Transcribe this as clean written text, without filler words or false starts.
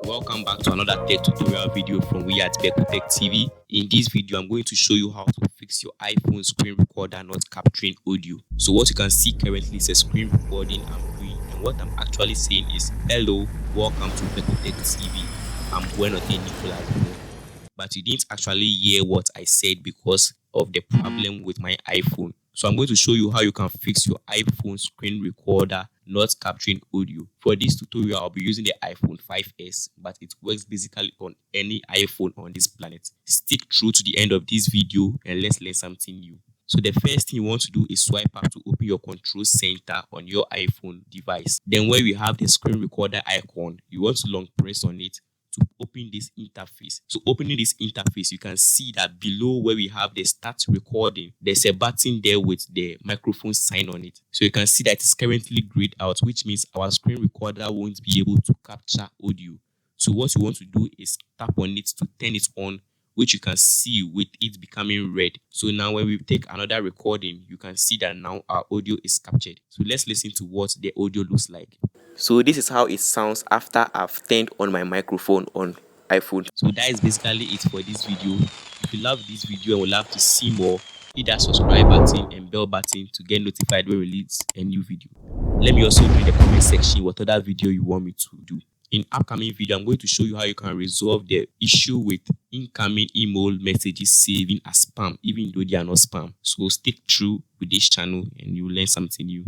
Welcome back to another tech tutorial video from we at Tech TV. In this video, I'm going to show you how to fix your iPhone screen recorder not capturing audio. So what you can see currently is a screen recording I'm doing, and what I'm actually saying is, hello, welcome to Tech TV. I'm Buenote Nicolas, but you didn't actually hear what I said because of the problem with my iPhone. So I'm going to show you how you can fix your iPhone screen recorder not capturing audio. For this tutorial, I'll be using the iPhone 5s, but it works basically on any iPhone on this planet. Stick through to the end of this video and let's learn something new. So the first thing you want to do is swipe up to open your control center on your iPhone device. Then where we have the screen recorder icon, you want to long press on it to open this interface. So opening this interface, you can see that below where we have the start recording, there's a button there with the microphone sign on it. So you can see that it's currently grayed out, which means our screen recorder won't be able to capture audio. So what you want to do is tap on it to turn it on, which you can see with it becoming red. So now when we take another recording, you can see that now our audio is captured. So let's listen to what the audio looks like. So this is how it sounds after I've turned on my microphone on iPhone. So that is basically it for this video. If you love this video and would love to see more, hit that subscribe button and bell button to get notified when we release a new video. Let me also know in the comment section what other video you want me to do. In upcoming video, I'm going to show you how you can resolve the issue with incoming email messages saving as spam, even though they are not spam. So stick through with this channel and you'll learn something new.